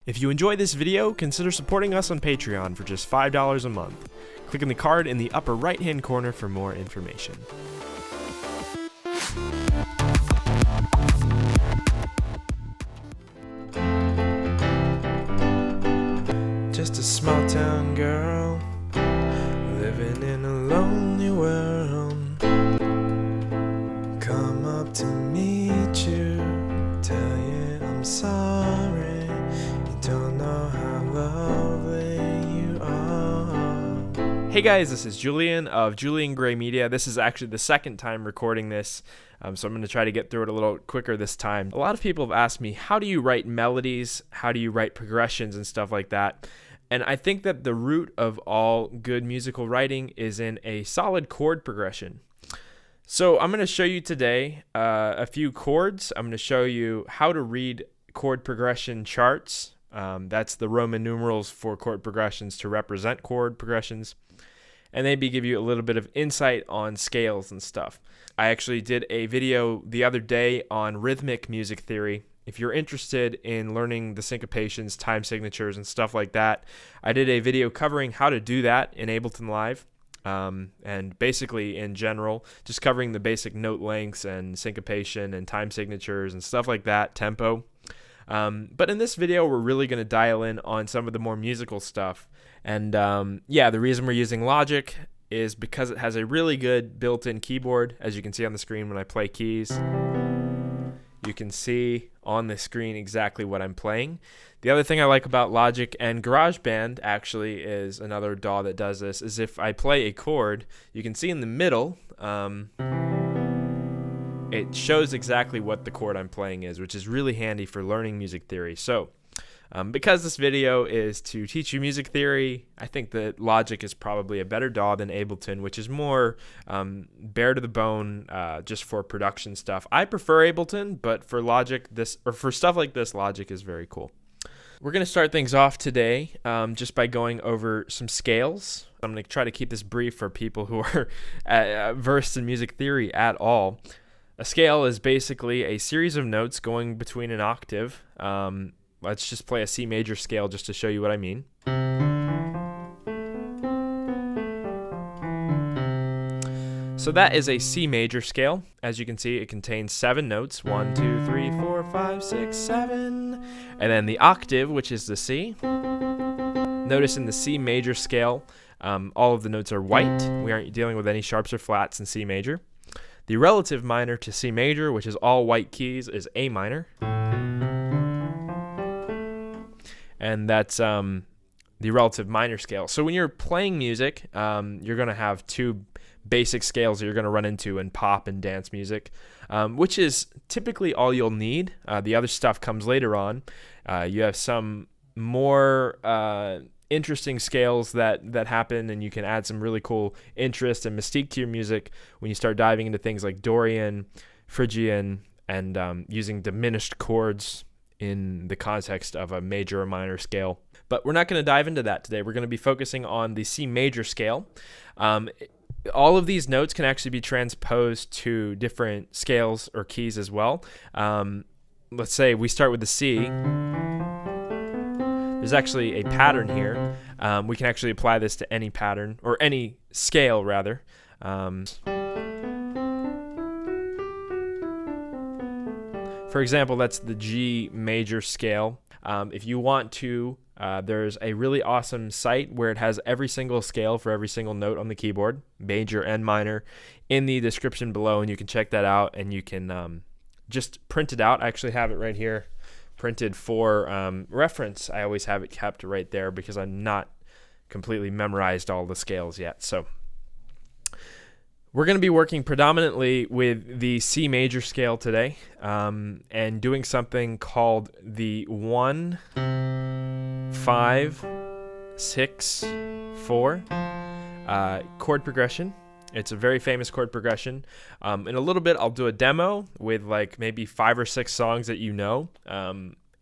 If you enjoy this video, consider supporting us on Patreon for just $5 a month. Click on the card in the upper right-hand corner for more information. Just a small town girl living in a lonely world. Come up to meet you, tell you I'm sorry. You don't know how lovely you are. Hey guys, this is Julian of Julian Gray Media. This is actually the second time recording this, so I'm going to try to get through it a little quicker this time. A lot of people have asked me, how do you write melodies? How do you write progressions and stuff like that? And I think that the root of all good musical writing is in a solid chord progression. So I'm going to show you today a few chords. I'm going to show you how to read chord progression charts. That's the Roman numerals for chord progressions to represent chord progressions. And maybe give you a little bit of insight on scales and stuff. I actually did a video the other day on rhythmic music theory. If you're interested in learning the syncopations, time signatures, and stuff like that, I did a video covering how to do that in Ableton Live. And basically, in general, just covering the basic note lengths and syncopation and time signatures and stuff like that, tempo. But in this video, we're really going to dial in on some of the more musical stuff. And the reason we're using Logic is because it has a really good built-in keyboard. As you can see on the screen when I play keys, you can see on the screen exactly what I'm playing. The other thing I like about Logic and GarageBand actually is another DAW that does this, is if I play a chord, you can see in the middle, it shows exactly what the chord I'm playing is, which is really handy for learning music theory. So because this video is to teach you music theory, I think that Logic is probably a better DAW than Ableton, which is more bare to the bone, just for production stuff. I prefer Ableton, but for Logic, for stuff like this, Logic is very cool. We're going to start things off today just by going over some scales. I'm going to try to keep this brief for people who are versed in music theory at all. A scale is basically a series of notes going between an octave. Let's just play a C major scale just to show you what I mean. So that is a C major scale. As you can see, it contains 7 notes. 1, 2, 3, 4, 5, 6, 7. And then the octave, which is the C. Notice in the C major scale, all of the notes are white. We aren't dealing with any sharps or flats in C major. The relative minor to C major, which is all white keys, is A minor. And that's the relative minor scale. So when you're playing music, you're going to have 2 basic scales that you're going to run into in pop and dance music, which is typically all you'll need. The other stuff comes later on. You have some more interesting scales that happen, and you can add some really cool interest and mystique to your music when you start diving into things like Dorian, Phrygian, and using diminished chords in the context of a major or minor scale. But we're not going to dive into that today. We're going to be focusing on the C major scale. All of these notes can actually be transposed to different scales or keys as well. Let's say we start with the C. There's actually a pattern here. We can actually apply this to any pattern, or any scale rather. For example, that's the G major scale. If you want to, there's a really awesome site where it has every single scale for every single note on the keyboard, major and minor, in the description below, and you can check that out, and you can just print it out. I actually have it right here printed for reference. I always have it kept right there because I'm not completely memorized all the scales yet. So we're going to be working predominantly with the C major scale today, and doing something called the 1, 5, 6, 4 chord progression. It's a very famous chord progression. In a little bit, I'll do a demo with like maybe 5 or 6 songs that you know,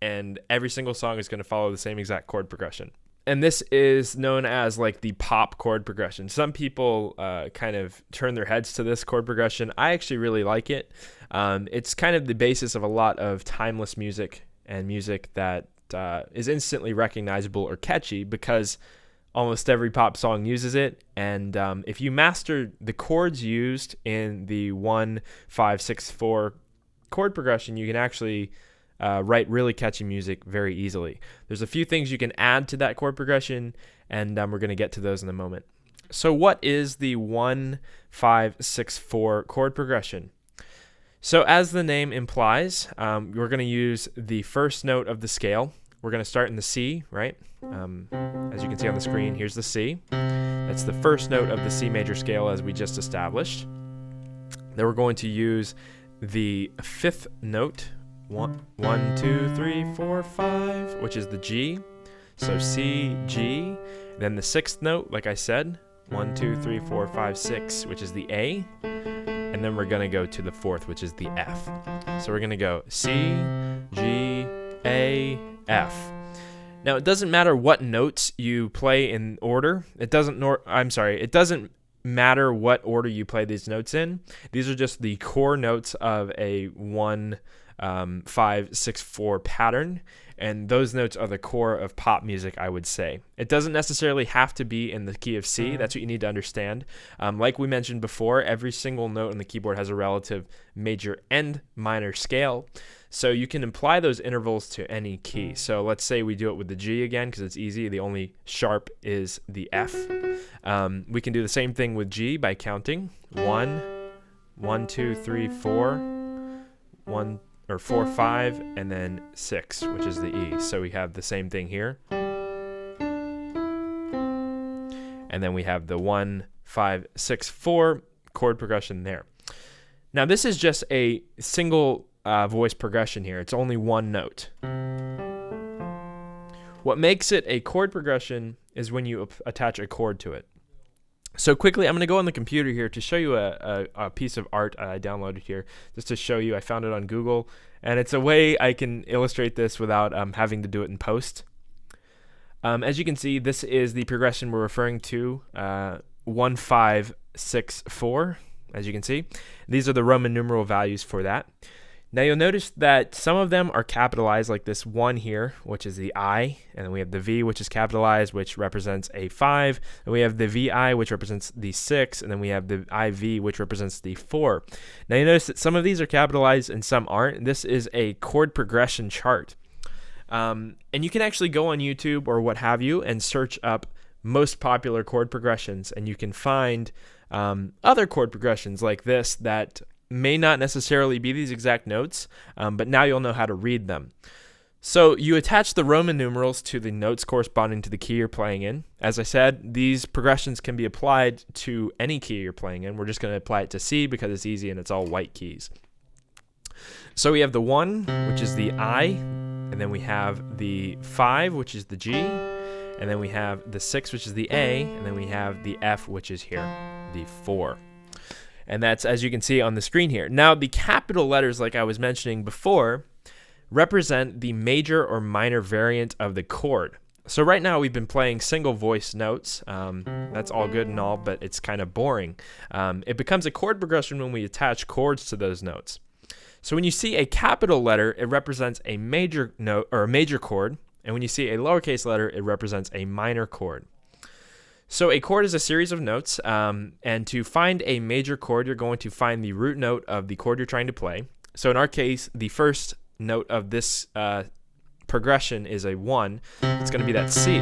and every single song is going to follow the same exact chord progression. And this is known as like the pop chord progression. Some people kind of turn their heads to this chord progression. I actually really like it. It's kind of the basis of a lot of timeless music and music that is instantly recognizable or catchy because almost every pop song uses it. And if you master the chords used in the 1, 5, 6, 4 chord progression, you can actually write really catchy music very easily. There's a few things you can add to that chord progression, and we're going to get to those in a moment. So what is the 1, 5, 6, 4 chord progression? So as the name implies, we're going to use the first note of the scale. We're going to start in the C, right? As you can see on the screen, here's the C. That's the first note of the C major scale as we just established. Then we're going to use the fifth note, 1, 2, 3, 4, 5, which is the G. So C, G. Then the sixth note, like I said, 1, 2, 3, 4, 5, 6, which is the A. And then we're going to go to the fourth, which is the F. So we're going to go C, G, A, F. Now, it doesn't matter what notes you play in order. It doesn't matter what order you play these notes in. These are just the core notes of a 1, 5, 6, 4 pattern, and those notes are the core of pop music, I would say. It doesn't necessarily have to be in the key of C. That's what you need to understand. Like we mentioned before, every single note on the keyboard has a relative major and minor scale, so you can apply those intervals to any key. So let's say we do it with the G again because it's easy. The only sharp is the F. We can do the same thing with G by counting 1, 2, 3, 4, 1 or 4, 5, and then 6, which is the E. So we have the same thing here. And then we have the 1, 5, 6, 4 chord progression there. Now this is just a single voice progression here. It's only one note. What makes it a chord progression is when you attach a chord to it. So quickly, I'm going to go on the computer here to show you a piece of art I downloaded here, just to show you. I found it on Google, and it's a way I can illustrate this without having to do it in post. As you can see, this is the progression we're referring to, 1, 5, 6, 4, as you can see. These are the Roman numeral values for that. Now you'll notice that some of them are capitalized, like this 1 here, which is the I, and then we have the V, which is capitalized, which represents a 5, and we have the VI, which represents the 6, and then we have the IV, which represents the 4. Now you notice that some of these are capitalized and some aren't. This is a chord progression chart. And you can actually go on YouTube or what have you and search up most popular chord progressions, and you can find other chord progressions like this that may not necessarily be these exact notes, but now you'll know how to read them. So you attach the Roman numerals to the notes corresponding to the key you're playing in. As I said, these progressions can be applied to any key you're playing in. We're just going to apply it to C because it's easy and it's all white keys. So we have the 1, which is the I, and then we have the 5, which is the G, and then we have the 6, which is the A, and then we have the F, which is here, the 4. And that's, as you can see on the screen here. Now, the capital letters, like I was mentioning before, represent the major or minor variant of the chord. So right now we've been playing single voice notes. That's all good and all, but it's kind of boring. It becomes a chord progression when we attach chords to those notes. So when you see a capital letter, it represents a major note or a major chord. And when you see a lowercase letter, it represents a minor chord. So a chord is a series of notes, and to find a major chord, you're going to find the root note of the chord you're trying to play. So in our case, the first note of this progression is a 1. It's going to be that C.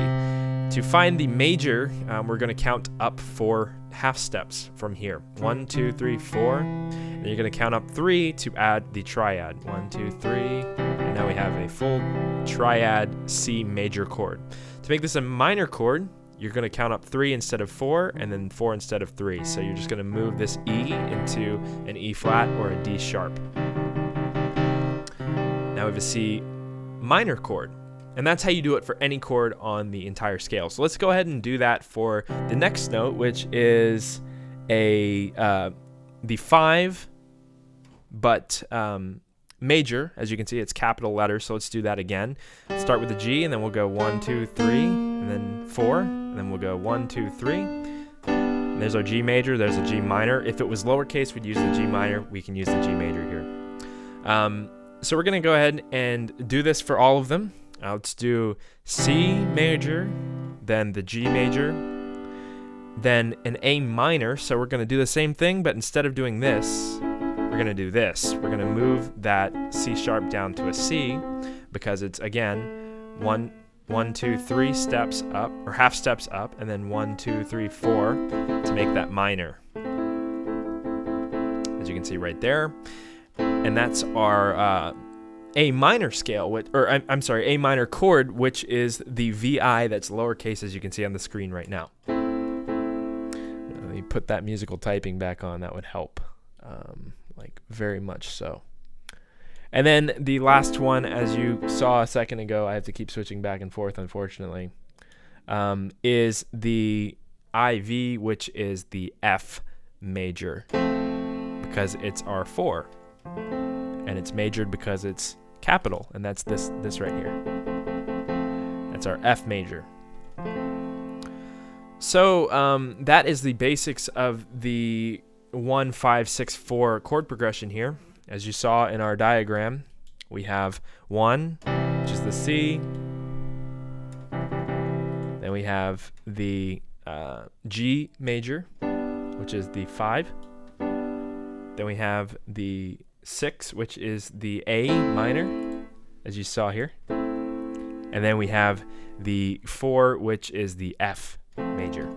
To find the major, we're going to count up 4 half steps from here. 1, 2, 3, 4. And you're going to count up 3 to add the triad. 1, 2, 3. And now we have a full triad C major chord. To make this a minor chord, you're going to count up 3 instead of 4, and then 4 instead of 3. So you're just going to move this E into an E flat or a D sharp. Now we have a C minor chord. And that's how you do it for any chord on the entire scale. So let's go ahead and do that for the next note, which is the 5, but major. As you can see, it's capital letters, so let's do that again. Start with the G, and then we'll go 1, 2, 3, and then 4, and then we'll go 1, 2, 3. And there's our G major, there's a G minor. If it was lowercase, we'd use the G minor. We can use the G major here. So we're going to go ahead and do this for all of them. Let's do C major, then the G major, then an A minor. So we're going to do the same thing, but instead of doing this, we're going to do this. We're going to move that C sharp down to a C because it's, again, 1, 2, 3 steps up, or half steps up, and then 1, 2, 3, 4 to make that minor. As you can see right there. And that's our A minor scale, I'm sorry, A minor chord, which is the VI that's lowercase, as you can see on the screen right now. Let me put that musical typing back on. That would help, like very much so. And then the last one, as you saw a second ago, I have to keep switching back and forth, unfortunately, is the IV, which is the F major, because it's our 4. And it's majored because it's capital, and that's this right here. That's our F major. So that is the basics of the 1, 5, 6, 4 chord progression here. As you saw in our diagram, we have 1, which is the C. Then we have the G major, which is the 5. Then we have the 6, which is the A minor, as you saw here. And then we have the 4, which is the F major.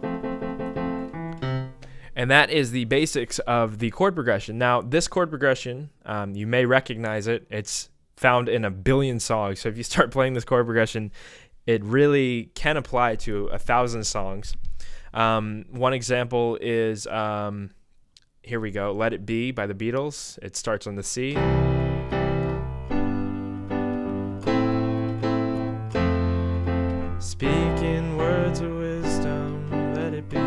And that is the basics of the chord progression. Now, this chord progression, you may recognize it. It's found in a billion songs. So if you start playing this chord progression, it really can apply to 1,000 songs. One example is, here we go, Let It Be by the Beatles. It starts on the C. Speaking words of wisdom, let it be.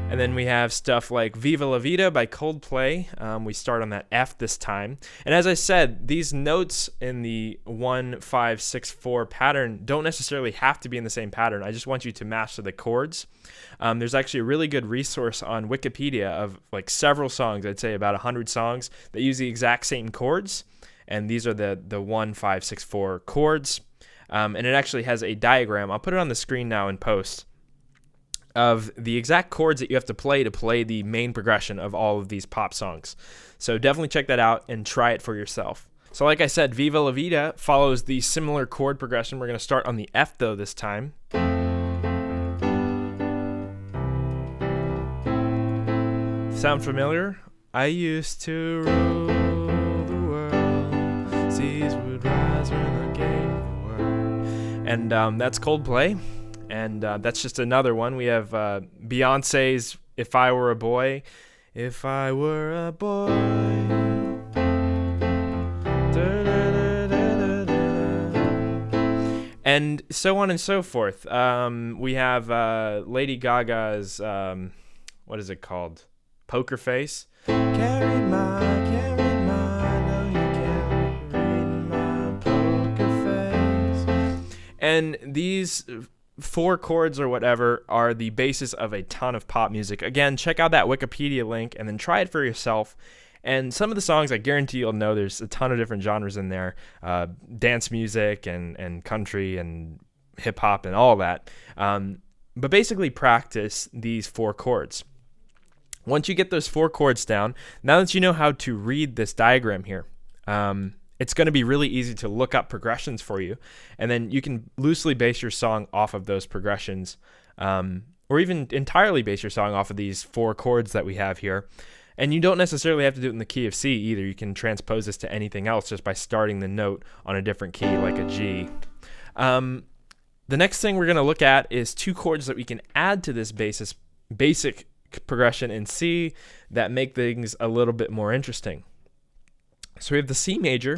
And then we have stuff like Viva La Vida by Coldplay. We start on that F this time. And as I said, these notes in the 1, 5, 6, 4 pattern don't necessarily have to be in the same pattern. I just want you to master the chords. There's actually a really good resource on Wikipedia of like several songs, I'd say about 100 songs, that use the exact same chords. And these are the 1, 5, 6, 4 chords. And it actually has a diagram. I'll put it on the screen now in post, of the exact chords that you have to play the main progression of all of these pop songs. So definitely check that out and try it for yourself. So like I said, Viva La Vida follows the similar chord progression. We're going to start on the F though this time. Sound familiar? I used to rule the world, seas would rise when I gave the word. And that's Coldplay. And that's just another one. We have Beyonce's If I Were a Boy. If I were a boy. And so on and so forth. We have Lady Gaga's, what is it called? Poker Face. Carry my, no you can't read my poker face. And these 4 chords or whatever are the basis of a ton of pop music. Again, check out that Wikipedia link and then try it for yourself. And some of the songs, I guarantee you'll know there's a ton of different genres in there. Dance music and country and hip-hop and all that. But basically practice these 4 chords. Once you get those 4 chords down, now that you know how to read this diagram here, it's going to be really easy to look up progressions for you, and then you can loosely base your song off of those progressions, or even entirely base your song off of these 4 chords that we have here. And you don't necessarily have to do it in the key of C either. You can transpose this to anything else just by starting the note on a different key, like a G. The next thing we're going to look at is 2 chords that we can add to this basic progression in C that make things a little bit more interesting. So we have the C major,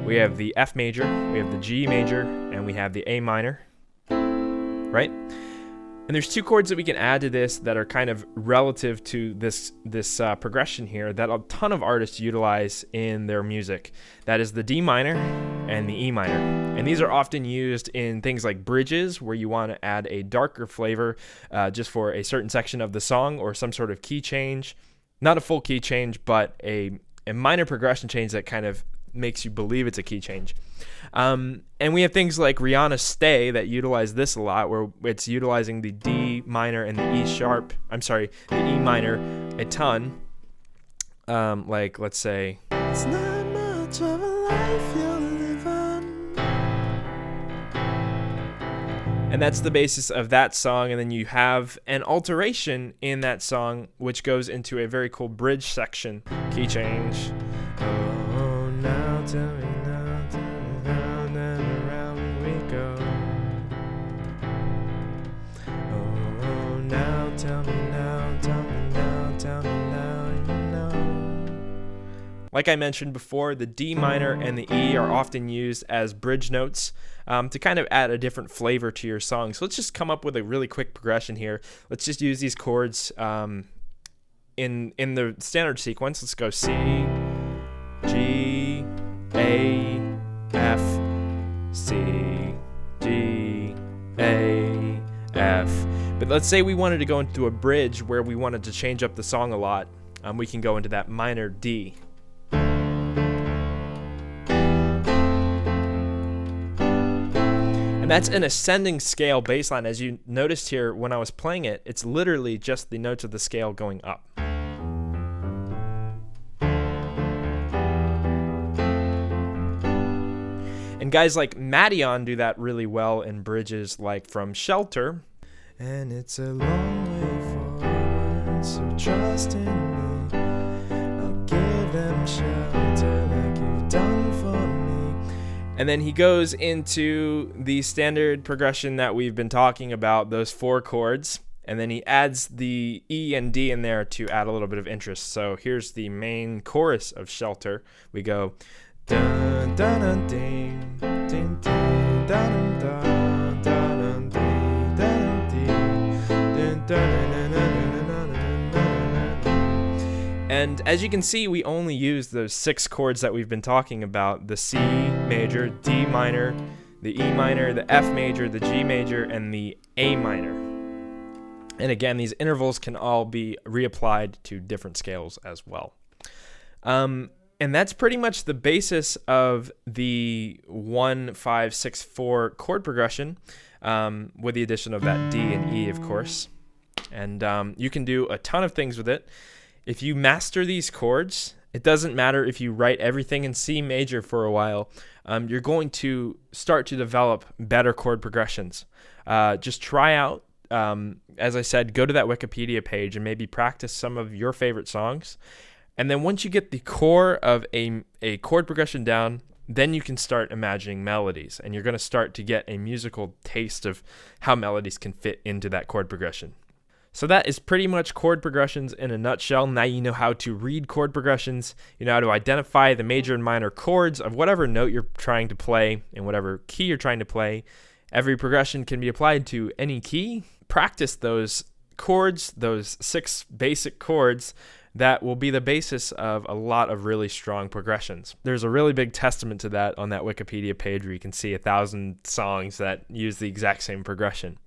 we have the F major, we have the G major, and we have the A minor, right? And there's 2 chords that we can add to this that are kind of relative to this progression here that a ton of artists utilize in their music. That is the D minor and the E minor. And these are often used in things like bridges, where you want to add a darker flavor just for a certain section of the song, or some sort of key change. Not a full key change, but a minor progression change that kind of makes you believe it's a key change. And we have things like Rihanna's Stay that utilize this a lot, where it's utilizing the D minor and the the E minor a ton. Like, let's say, it's not much of a life you're living. And that's the basis of that song. And then you have an alteration in that song, which goes into a very cool bridge section. Key change. Oh, now tell me now, round and around we go. Oh, now tell me now, tell me now, tell me now, you know. Like I mentioned before, the D minor and the E are often used as bridge notes to kind of add a different flavor to your song. So let's just come up with a really quick progression here. Let's just use these chords in the standard sequence. Let's go C, G, A, F, C, G, A, F. But let's say we wanted to go into a bridge where we wanted to change up the song a lot. We can go into that minor D. And that's an ascending scale bass line. As you noticed here when I was playing it, it's literally just the notes of the scale going up. And guys like Madeon do that really well in bridges like from Shelter. And it's a long way forward, so trust in me. I'll give them shelter like you've done for me. And then he goes into the standard progression that we've been talking about, those 4 chords. And then he adds the E and D in there to add a little bit of interest. So here's the main chorus of Shelter. We go dun dun dun ding ding ding dun dun dun dun ding dun ding dun dun dun. And as you can see, we only use those 6 chords that we've been talking about: the C major, D minor, the E minor, the F major, the G major, and the A minor. And again, these intervals can all be reapplied to different scales as well. And that's pretty much the basis of the 1, 5, 6, 4 chord progression, with the addition of that D and E, of course. And you can do a ton of things with it. If you master these chords, it doesn't matter if you write everything in C major for a while, you're going to start to develop better chord progressions. Just try out, as I said, go to that Wikipedia page and maybe practice some of your favorite songs. And then once you get the core of a chord progression down, then you can start imagining melodies, and you're going to start to get a musical taste of how melodies can fit into that chord progression. So that is pretty much chord progressions in a nutshell. Now you know how to read chord progressions, you know how to identify the major and minor chords of whatever note you're trying to play and whatever key you're trying to play. Every progression can be applied to any key. Practice those chords, those 6 basic chords that will be the basis of a lot of really strong progressions. There's a really big testament to that on that Wikipedia page where you can see 1,000 songs that use the exact same progression.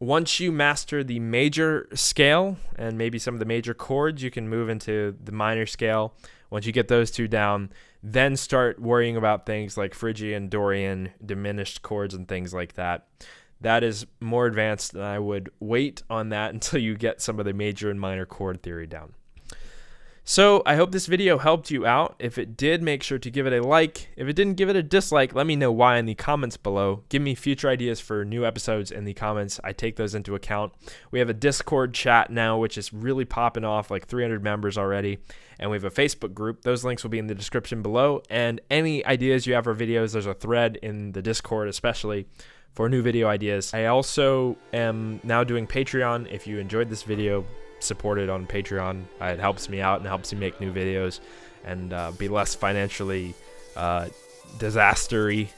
Once you master the major scale and maybe some of the major chords, you can move into the minor scale. Once you get those 2 down, then start worrying about things like Phrygian, Dorian, diminished chords and things like that. That is more advanced, and I would wait on that until you get some of the major and minor chord theory down. So I hope this video helped you out. If it did, make sure to give it a like. If it didn't, give it a dislike. Let me know why in the comments below. Give me future ideas for new episodes in the comments. I take those into account. We have a Discord chat now, which is really popping off, like 300 members already. And we have a Facebook group. Those links will be in the description below. And any ideas you have for videos, there's a thread in the Discord especially for new video ideas. I also am now doing Patreon. If you enjoyed this video, support it on Patreon. It helps me out and helps me make new videos and be less financially disastery.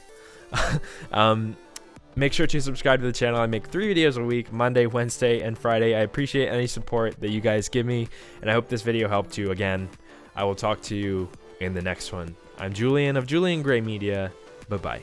Make sure to subscribe to the channel. I make 3 videos a week, Monday, Wednesday, and Friday. I appreciate any support that you guys give me, and I hope this video helped you. Again, I will talk to you in the next one. I'm Julian of Julian Gray Media. Bye-bye.